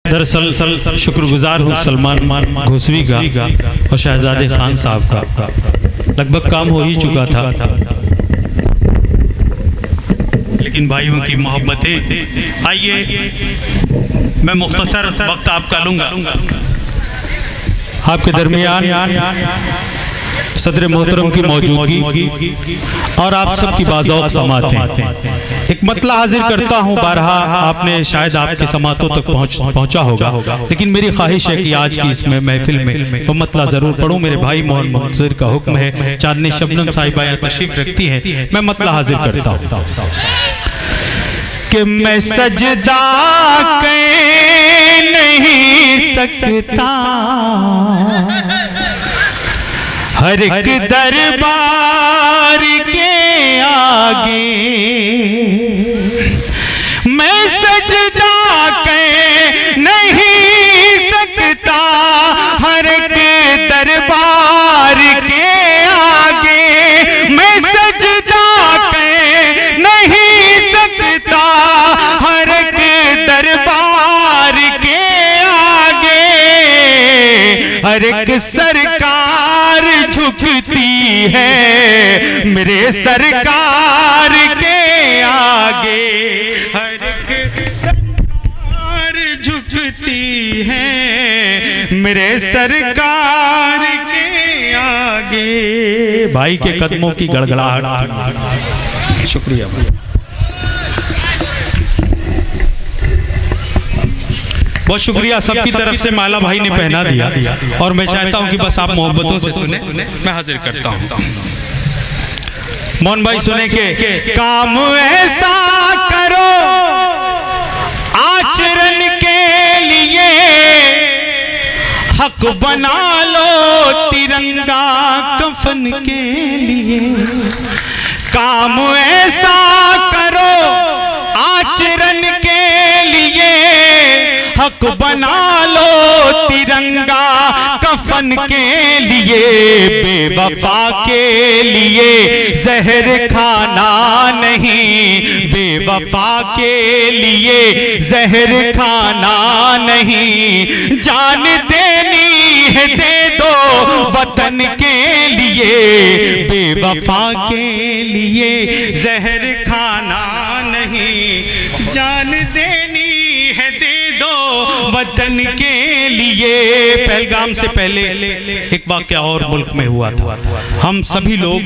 दरअसल शुक्रगुजार हूँ सलमान घोसवी का और शहजादे खान साहब का। लगभग काम हो ही चुका था, लेकिन भाइयों की मोहब्बतें। आइए मैं मुख्तसर वक्त आपका लूँगा। आपके दरमियान सदर मोहतरम की मौजूदगी और आप सबकी बाज़ौक़ समातें। एक मतला हाजिर करता हूँ, बारहा आपने शायद आपके समातों तक पहुँचा होगा, लेकिन मेरी ख्वाहिश है कि आज की इसमें महफिल में वो मतला ज़रूर पढ़ूँ। मेरे भाई मोहन मंसूर का हुक्म है, चांदनी शबनम साहिबा यहाँ तशरीफ़ रखती हैं, मैं मतला हाजिर करता हूँ कि मैं सजदा कर नहीं सकता हर एक दरबार के आगे, मैं सजदा कर नहीं सकता हर एक दरबार के आगे, मैं सजदा कर नहीं सकता हर एक दरबार के आगे। हर एक सरकार झुकती है मेरे सरकार के आगे, हर एक सरकार झुकती है मेरे सरकार के आगे। भाई के कदमों की गड़गड़ाहट। शुक्रिया भाई। बहुत शुक्रिया सबकी तरफ से। माला भाई ने पहना दिया और मैं चाहता हूं कि बस आप मोहब्बतों से सुने। मैं हाजिर करता हूं मोहन भाई, सुने के काम ऐसा करो आचरण के लिए, हक बना लो तिरंगा कफन के लिए। काम ऐसा करो आचरण के लिए, हक बना लो तिरंगा कफन के लिए। बेवफा के लिए जहर खाना नहीं, बेवफा के लिए जहर खाना नहीं। जान देनी है दे दो वतन के लिए, बेवफा के लिए जहर खाना नहीं। जान देनी है दे दो वतन के लिए। पहलगाम से पहले एक वाक़या और मुल्क में हुआ था। हम सभी लोग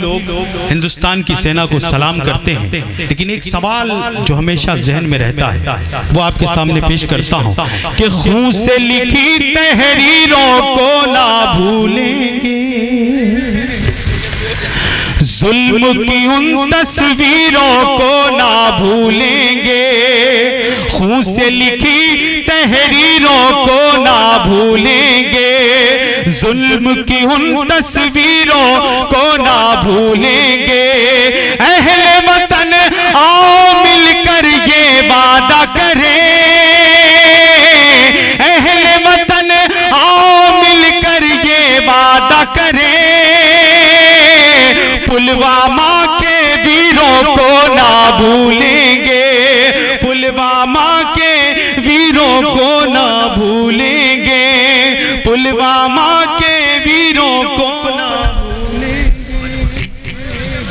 हिंदुस्तान की सेना को सलाम करते हैं, लेकिन एक सवाल जो हमेशा जहन में रहता है वो आपके सामने पेश करता हूं कि खून से लिखी तहरीरों को ना भूलेंगे, जुल्म की उन तस्वीरों को ना भूलेंगे। खून से लिखी तहरीरों को ना भूलेंगे, जुल्म की उन तस्वीरों को ना भूलेंगे। अहले वतन आओ मिलकर ये वादा करें, अहले वतन आओ मिलकर ये वादा करें। पुलवामा के वीरों को ना भूलेंगे, पुलवामा के वीरों को ना भूलेंगे, पुलवामा के वीरों को ना भूलेंगे।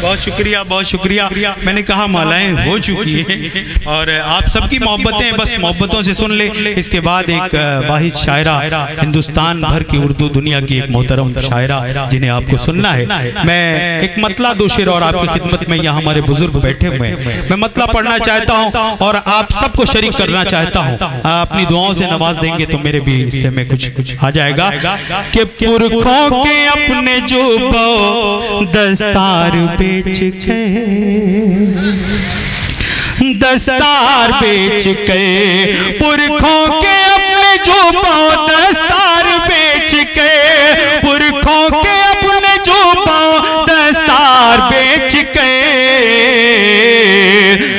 बहुत शुक्रिया, बहुत शुक्रिया। मैंने कहा मालाएं हो चुकी हैं और आप सबकी मोहब्बतें बस मोहब्बतों से सुन ले। इसके बाद एक वाहिद शायरा, हिंदुस्तान भर की उर्दू दुनिया की एक मोहतरम शायरा जिन्हें आपको सुनना है। मैं एक मतला दो शेर और आपकी खिदमत में यहाँ हमारे बुजुर्ग बैठे हुए हैं, मैं मतला पढ़ना चाहता हूँ और आप सबको शरीक करना चाहता हूँ। अपनी दुआओं से नवाज देंगे तो मेरे भी हिस्से में कुछ आ जाएगा। कि पुरखों के अपने जो दस्तार बेच के, दस्तार बेच के, पुरखों के अपने जो दस्तार बेच के, पुरखों के अपने जो दस्तार बेच के,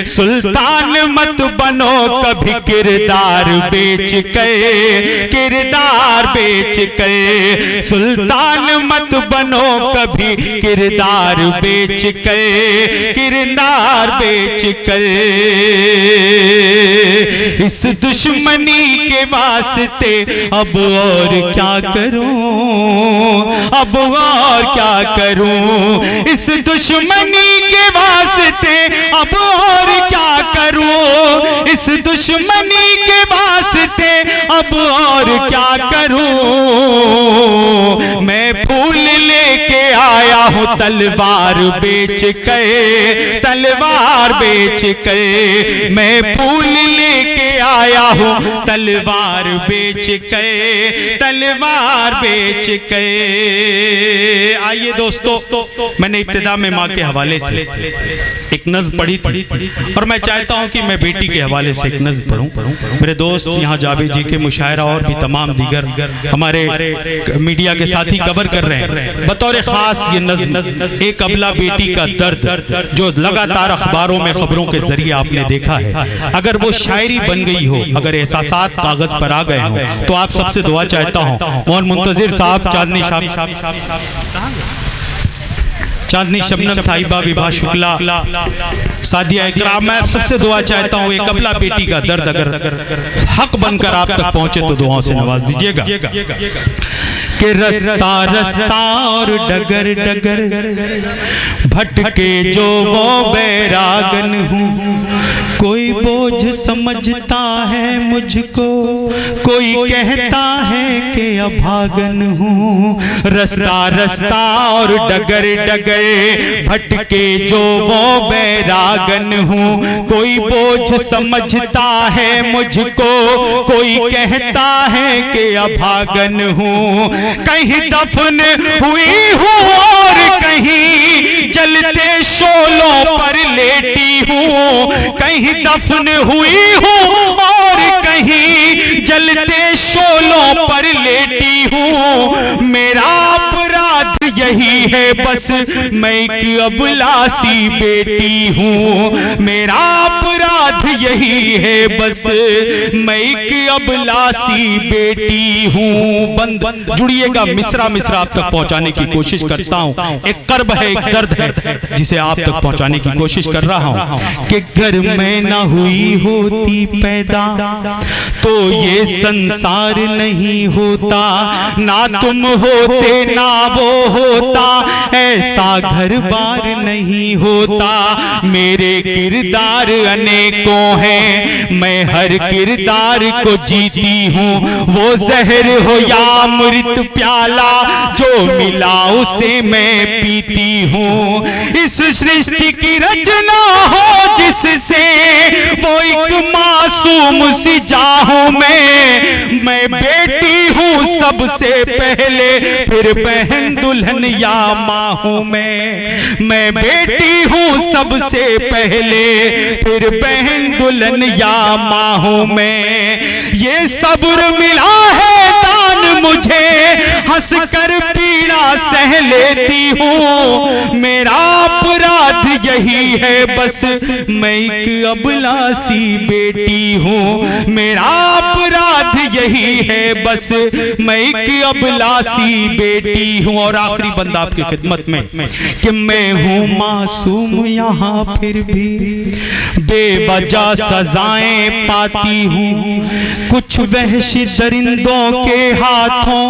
सुल्तान मत बनो कभी किरदार बेच कर, किरदार बेच कर। सुल्तान मत बनो कभी किरदार बेच कर, किरदार बेच कर। इस दुश्मनी के वास्ते अब और क्या करूं, अब और क्या करूं। इस दुश्मनी के वास्ते अब और क्या करूं, इस दुश्मनी के वास्ते अब और क्या करूं। मैं फूल लेके आया हूं तलवार बेच कर, तलवार बेच कर। मैं फूल लेके आया हूं तलवार बेच कर, तलवार बेच कर। आइए दोस्तों, मैंने इब्तिदा में माँ के हवाले से एक नज़्म पढ़ी थी और मैं चाहता हूं कि मैं बेटी के हवाले से एक नज़्म पढ़ूं। मेरे दोस्त यहाँ जावेद जी के मुशायरा और भी तमाम दीगर हमारे मीडिया के साथी कवर कर रहे हैं। बतौर खास ये नज़्म एक अबला बेटी का दर्द जो लगातार अखबारों में खबरों के जरिए आपने देखा है, अगर वो शायरी बन गई हो, अगर एहसासात कागज पर आ गए हो, तो आप सबसे दुआ चाहता हूँ मोहन मुंतजिर साहब, चांदनी शबनम साहिबा, विभा शुक्ला, सादिया इकराम, मैं सबसे दुआ चाहता हूँ एक अबला बेटी का दर्द अगर हक बनकर आप तक पहुंचे तो दुआओं से नवाज दीजिएगा। कि रास्ता रास्ता और डगर डगर भटके जो वो बैरागन हूँ। कोई बोझ समझता है मुझको, कोई कहता है कि अभागन हूँ। रास्ता रास्ता और डगर डगर भटके जो वो बैरागन हूँ। कोई बोझ समझता है मुझको, कोई कहता है कि अभागन हूँ। कहीं दफन हुई हूँ और कहीं जलते शोलों पर लेटी हूँ। कहीं दफन हुई हूँ और कहीं जलते शोलों पर लेटी हूँ। मेरा अपराध यही है बस मैं एक अबलासी बेटी हूँ। मेरा अपराध यही है बस मैं एक अबलासी बेटी हूँ। बंद जुड़िएगा, मिसरा मिसरा आप तक पहुंचाने की कोशिश करता हूँ। एक कर्ब है, एक दर्द है जिसे आप तक पहुंचाने की कोशिश कर रहा हूँ। कि घर में ना हुई होती पैदा तो ये संसार नहीं होता, ना तुम होते ना वो होता, ऐसा घर बार नहीं होता। मेरे किरदार अनेकों हैं, मैं हर किरदार को जीती हूँ। वो जहर हो या अमृत प्याला जो मिला उसे मैं पीती हूँ। इस सृष्टि की रचना हो जिससे वो एक मासूम सी जाहूं मैं बेटी हूँ सबसे पहले, फिर बहन दुल्हन या माँ हूँ मैं बेटी हूँ सबसे पहले, फिर बहन दुल्हन या माँ हूँ मैं। ये सब्र मिला है दान मुझे, हंसकर पीड़ा सह लेती हूँ। मेरा अपराध यही है बस मैं एक अबलासी बेटी हूँ। मेरा अपराध यही है बस मैं एक अबलासी बेटी हूँ। और आखिरी बंदा आपकी खिदमत में कि मैं हूँ मासूम यहाँ फिर भी बेवजह सजाएं पाती हूँ। कुछ वहशी दरिंदों के हाथों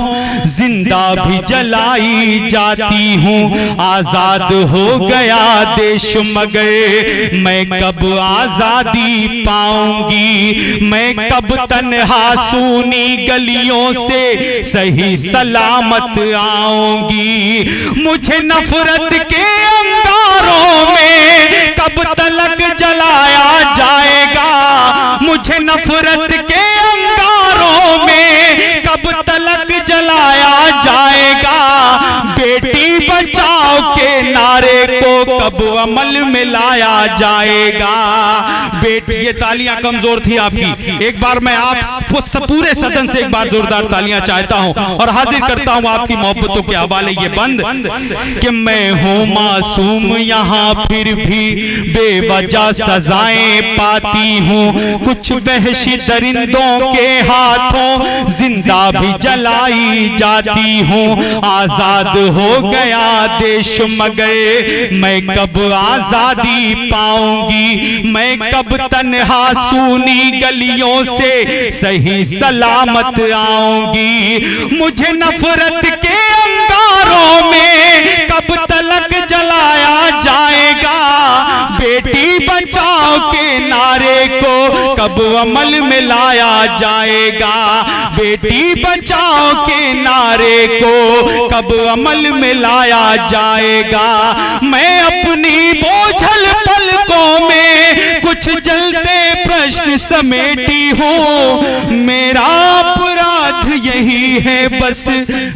जिंदा भी जलाई जाती हूँ। आजाद हो गया देश मगर मैं कब आजादी पाऊंगी। मैं कब तन्हा सूनी गलियों से सही सलामत आऊंगी। मुझे नफरत के अंगारों में कब तलक जलाया जाएगा। मुझे नफरत के अंगारों में कब तलक जलाया जाएगा। बेटी बचाओ के नारे को कब कब अमल में लाया जाएगा। बेटी, ये तालियां कमजोर थी आपकी, एक बार मैं आप पूरे सदन से एक बार जोरदार तालियां चाहता हूं और हाजिर करता हूं आपकी मोहब्बतों के हवाले ये बंद कि मैं हूं मासूम यहाँ फिर भी बेवजह सजाएं पाती हूँ, कुछ वहशी दरिंदों के हाथों जिंदा भी जलाई जाती हूँ। आजाद हो गया देश मगर मैं कब आजादी पाऊंगी, मैं कब तन्हा सूनी गलियों से सही सलामत आऊंगी। मुझे नफरत के अंगारों में कब तलक जलाया जाएगा, बेटी बचाओ के नारे को कब अमल में लाया जाएगा, बेटी बचाओ के नारे को कब अमल में लाया जाएगा। मैं अपनी बोझल पलकों में कुछ जलते प्रश्न समेटी हूँ, मेरा अपराध यही है बस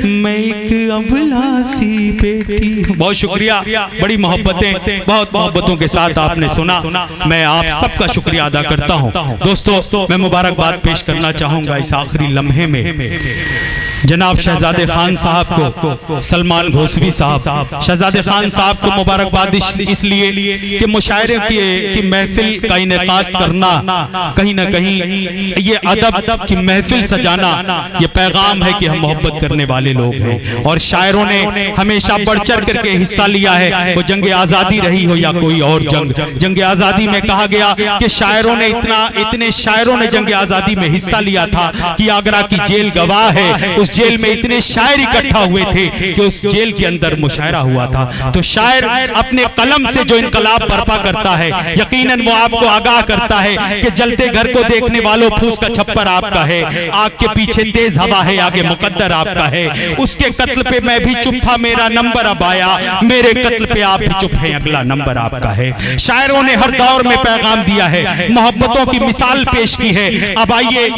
मैं एक अबला सी बेटी हूँ। बहुत शुक्रिया, बड़ी मोहब्बतें, बहुत मोहब्बतों के साथ आपने सुना, मैं आप सबका शुक्रिया अदा करता हूँ। दोस्तों, मैं मुबारकबाद पेश करना चाहूंगा इस आखिरी लम्हे में जनाब शहजादे खान साहब को, सलमान घोसवी साहब, शहजादे खान साहब को मुबारकबाद इसलिए कि मुशायरे की महफिल का इनेकाद करना, कहीं ना कहीं ये अदब की महफिल सजाना, ये पैगाम है कि हम मोहब्बत करने वाले लोग हैं और शायरों ने हमेशा बढ़ चढ़ करके हिस्सा लिया है, वो जंग आज़ादी रही हो या कोई और जंग आज़ादी में कहा गया कि शायरों ने इतने शायरों ने जंग आज़ादी में हिस्सा लिया था कि आगरा की जेल गवाह है, उस जेल में इतने शायर इकट्ठा हुए थे कि उस जेल के अंदर मुशायरा हुआ था। तो शायर अपने कलम से जो इनकलाब बर्पा करता है, यकीनन वो आपको आगाह करता है कि जलते घर को देखने वालों फूस का छप्पर आपका है, आग के पीछे तेज हवा है, आगे मुकद्दर आपका है। उसके कत्ल पे मैं भी चुप था, मेरा नंबर अब आया, मेरे कत्ल पे आप भी चुप हैं, अगला नंबर आपका है। शायरों ने हर दौर में पैगाम दिया है, मोहब्बतों की मिसाल पेश की है। अब आइए